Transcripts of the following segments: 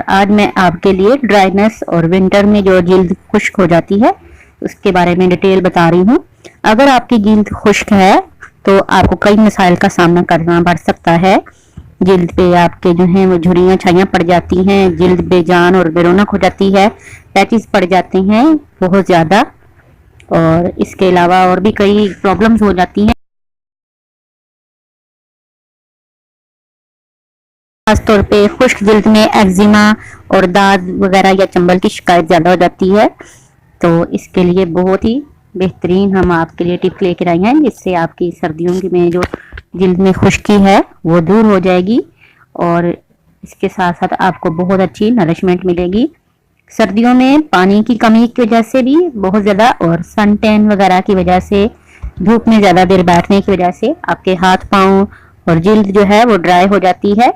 आज मैं आपके लिए ड्राइनेस और विंटर में जो जिल्द खुश्क हो जाती है उसके बारे में डिटेल बता रही हूँ। अगर आपकी जिल्द खुश्क है तो आपको कई मसाइल का सामना करना पड़ सकता है। जिल्द पे आपके जो है वो झुर्रियाँ छाइयाँ पड़ जाती हैं, जिल्द बेजान और बेरौनक हो जाती है, पैचेस पड़ जाते हैं बहुत ज़्यादा, और इसके अलावा और भी कई प्रॉब्लम्स हो जाती हैं। खासतौर पे खुश्क जिल्द में एक्जिमा और दाद वगैरह या चंबल की शिकायत ज़्यादा हो जाती है। तो इसके लिए बहुत ही बेहतरीन हम आपके लिए टिप लेकर आई हैं, जिससे आपकी सर्दियों में जो जिल्द में खुश्की है वो दूर हो जाएगी और इसके साथ साथ आपको बहुत अच्छी नरिशमेंट मिलेगी। सर्दियों में पानी की कमी की वजह से भी बहुत ज़्यादा और सन टैन वगैरह की वजह से, धूप में ज़्यादा देर बैठने की वजह से आपके हाथ पाँव और जिल्द जो है वो ड्राई हो जाती है।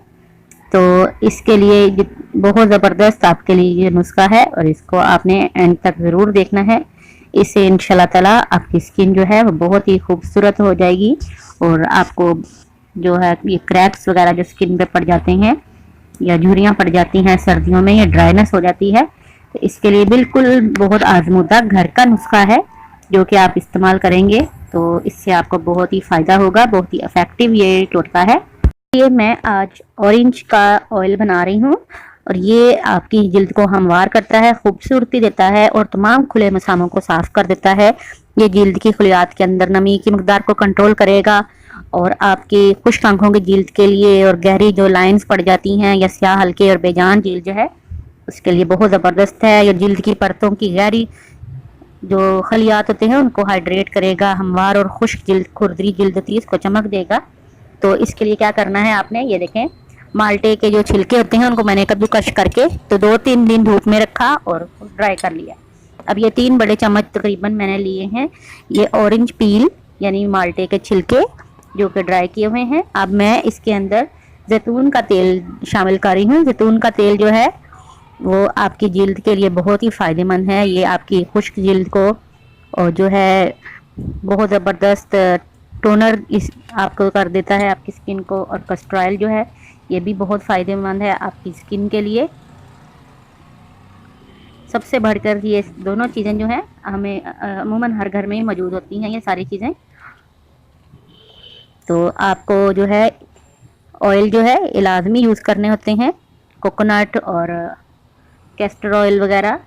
तो इसके लिए बहुत ज़बरदस्त आपके लिए ये नुस्खा है और इसको आपने एंड तक ज़रूर देखना है। इससे इंशाल्लाह ताला आपकी स्किन जो है वो बहुत ही खूबसूरत हो जाएगी और आपको जो है ये क्रैक्स वगैरह जो स्किन पे पड़ जाते हैं या झुर्रियाँ पड़ जाती हैं सर्दियों में, ये ड्राइनेस हो जाती है, तो इसके लिए बिल्कुल बहुत आजमूदा घर का नुस्खा है जो कि आप इस्तेमाल करेंगे तो इससे आपको बहुत ही फ़ायदा होगा। बहुत ही इफ़ेक्टिव ये टोटका है। ये मैं आज ऑरेंज का ऑयल बना रही हूँ और ये आपकी जिल्द को हमवार करता है, खूबसूरती देता है और तमाम खुले मसामों को साफ कर देता है। ये जिल्द की खुलियात के अंदर नमी की मकदार को कंट्रोल करेगा और आपकी खुश्क आंखों की जिल्द के लिए और गहरी जो लाइंस पड़ जाती हैं या स्याह हल्के और बेजान जिल्द जो है उसके लिए बहुत ज़बरदस्त है। ये जिल्द की परतों की गहरी जो खलियात होते हैं उनको हाइड्रेट करेगा, हमवार और खुश्क जिल्द, खुरदरी जिल्द थी इसको चमक देगा। तो इसके लिए क्या करना है आपने, ये देखें माल्टे के जो छिलके होते हैं उनको मैंने कद्दूकस करके तो 2-3 दिन धूप में रखा और ड्राई कर लिया। अब ये 3 बड़े चम्मच तकरीबन मैंने लिए हैं ये ऑरेंज पील यानी माल्टे के छिलके जो कि ड्राई किए हुए हैं। अब मैं इसके अंदर जैतून का तेल शामिल कर रही हूँ। जैतून का तेल जो है वो आपकी जिल्द के लिए बहुत ही फ़ायदेमंद है। ये आपकी खुश्क जिल्द को और जो है बहुत ज़बरदस्त टोनर इस आपको कर देता है आपकी स्किन को। और कैस्टर ऑयल जो है ये भी बहुत फ़ायदेमंद है आपकी स्किन के लिए। सबसे बढ़कर ये दोनों चीज़ें जो हैं हमें अमूमन हर घर में ही मौजूद होती हैं ये सारी चीज़ें। तो आपको जो है ऑयल जो है ये लाजमी यूज़ करने होते हैं, कोकोनट और कैस्टर ऑयल वगैरह।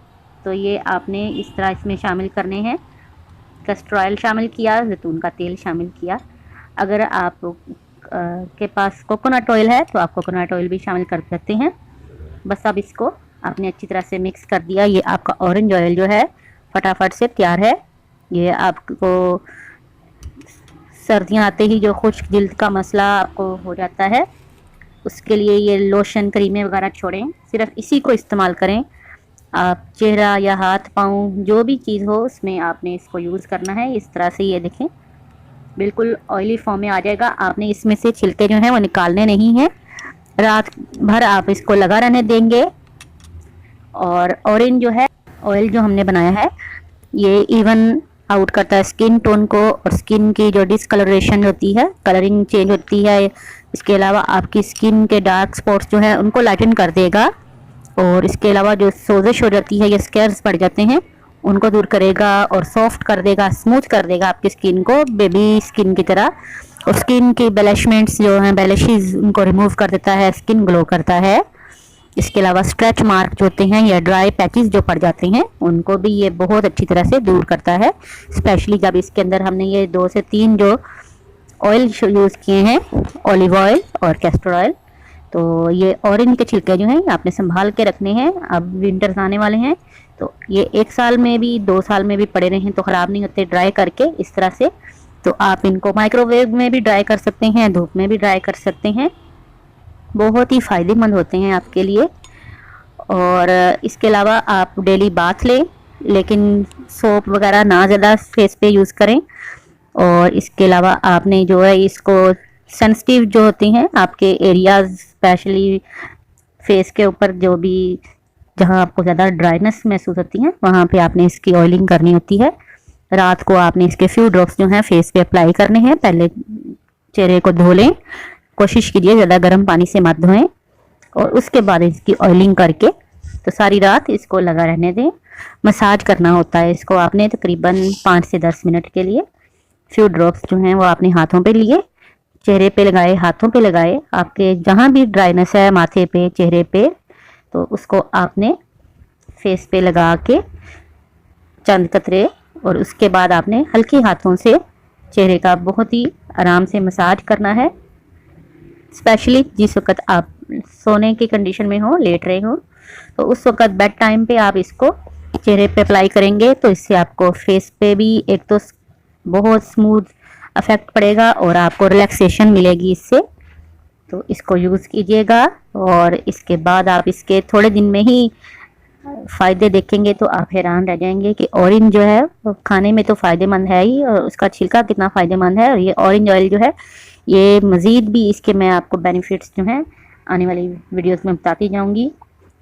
तो ये आपने इस तरह इसमें शामिल करने हैं। कैस्टर ऑयल शामिल किया, जैतून का तेल शामिल किया। अगर आप के पास कोकोनट ऑयल है तो आप कोकोनट ऑयल भी शामिल कर सकते हैं। बस अब इसको आपने अच्छी तरह से मिक्स कर दिया। ये आपका ऑरेंज ऑयल जो है फटाफट से तैयार है। ये आपको सर्दियाँ आते ही जो खुश्क जिल्द का मसला आपको हो जाता है उसके लिए ये लोशन क्रीमें वगैरह छोड़ें, सिर्फ इसी को इस्तेमाल करें। आप चेहरा या हाथ पाँव जो भी चीज़ हो उसमें आपने इसको यूज़ करना है। इस तरह से ये देखें बिल्कुल ऑयली फॉर्म में आ जाएगा। आपने इसमें से छिलके जो हैं वो निकालने नहीं हैं, रात भर आप इसको लगा रहने देंगे। और ऑरेंज जो है ऑयल जो हमने बनाया है ये इवन आउट करता है स्किन टोन को और स्किन की जो डिसकलरेशन होती है, कलरिंग चेंज होती है। इसके अलावा आपकी स्किन के डार्क स्पॉट्स जो है उनको लाइटन कर देगा और इसके अलावा जो सोजिश हो जाती है या स्कैर्स पड़ जाते हैं उनको दूर करेगा और सॉफ्ट कर देगा, स्मूथ कर देगा आपकी स्किन को बेबी स्किन की तरह। और स्किन की ब्लैशमेंट्स जो हैं, ब्लैशेस, उनको रिमूव कर देता है, स्किन ग्लो करता है। इसके अलावा स्ट्रेच मार्क जो होते हैं या ड्राई पैचेस जो पड़ जाते हैं उनको भी ये बहुत अच्छी तरह से दूर करता है। स्पेशली जब इसके अंदर हमने ये 2 से 3 जो ऑयल यूज़ किए हैं, ऑलिव ऑयल और कैस्टर ऑयल। तो ये ऑरेंज के छिलके जो हैं आपने संभाल के रखने हैं। अब विंटर्स आने वाले हैं तो ये 1 साल में भी 2 साल में भी पड़े रहें तो ख़राब नहीं होते, ड्राई करके इस तरह से। तो आप इनको माइक्रोवेव में भी ड्राई कर सकते हैं, धूप में भी ड्राई कर सकते हैं, बहुत ही फ़ायदेमंद होते हैं आपके लिए। और इसके अलावा आप डेली बाथ लें लेकिन सोप वगैरह ना ज़्यादा फेस पे यूज़ करें। और इसके अलावा आपने जो है इसको सेंसिटिव जो होती हैं आपके एरियाज़, स्पेशली फेस के ऊपर जो भी जहाँ आपको ज़्यादा ड्राइनेस महसूस होती है वहाँ पे आपने इसकी ऑयलिंग करनी होती है। रात को आपने इसके फ्यू ड्रॉप्स जो हैं फेस पे अप्लाई करने हैं। पहले चेहरे को धो लें, कोशिश कीजिए ज़्यादा गर्म पानी से मत धोएं और उसके बाद इसकी ऑयलिंग करके तो सारी रात इसको लगा रहने दें। मसाज करना होता है इसको आपने तकरीबन 5 से 10 मिनट के लिए। फ्यू ड्रॉप्स जो हैं वो आपने हाथों पे लिए, चेहरे पे लगाए, हाथों पे लगाए, आपके जहाँ भी ड्राइनेस है माथे पे, चेहरे पे, तो उसको आपने फेस पे लगा के चंद कतरे, और उसके बाद आपने हल्के हाथों से चेहरे का बहुत ही आराम से मसाज करना है। स्पेशली जिस वक्त आप सोने की कंडीशन में हो, लेट रहे हो, तो उस वक्त बेड टाइम पे आप इसको चेहरे पे अप्लाई करेंगे तो इससे आपको फेस पे भी एक तो बहुत स्मूथ इफेक्ट पड़ेगा और आपको रिलैक्सेशन मिलेगी इससे। तो इसको यूज़ कीजिएगा और इसके बाद आप इसके थोड़े दिन में ही फ़ायदे देखेंगे तो आप हैरान रह जाएंगे कि ऑरेंज जो है वो खाने में तो फ़ायदेमंद है ही, और उसका छिलका कितना फ़ायदेमंद है। और ये ऑरेंज ऑयल जो है ये मज़ीद भी इसके मैं आपको बेनिफिट्स जो हैं आने वाली वीडियोस में बताती जाऊंगी।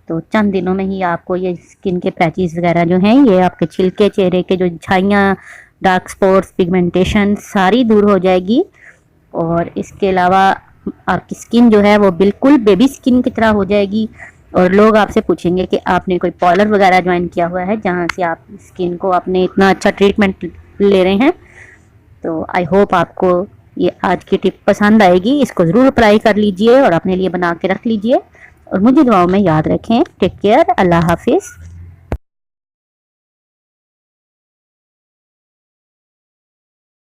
तो चंद दिनों में ही आपको ये स्किन के पैचेस वगैरह जो हैं, ये आपके छिलके, चेहरे के जो छाइयाँ, डार्क स्पॉट्स, पिगमेंटेशन सारी दूर हो जाएगी। और इसके अलावा आपकी स्किन जो है वो बिल्कुल बेबी स्किन की तरह हो जाएगी। और लोग आपसे पूछेंगे कि आपने कोई पार्लर वगैरह ज्वाइन किया हुआ है जहाँ से आप स्किन को अपने इतना अच्छा ट्रीटमेंट ले रहे हैं। तो आई होप आपको ये आज की टिप पसंद आएगी। इसको ज़रूर अप्लाई कर लीजिए और अपने लिए बना के रख लीजिए और मुझे दुआओं में याद रखें। टेक केयर, अल्लाह हाफिज़।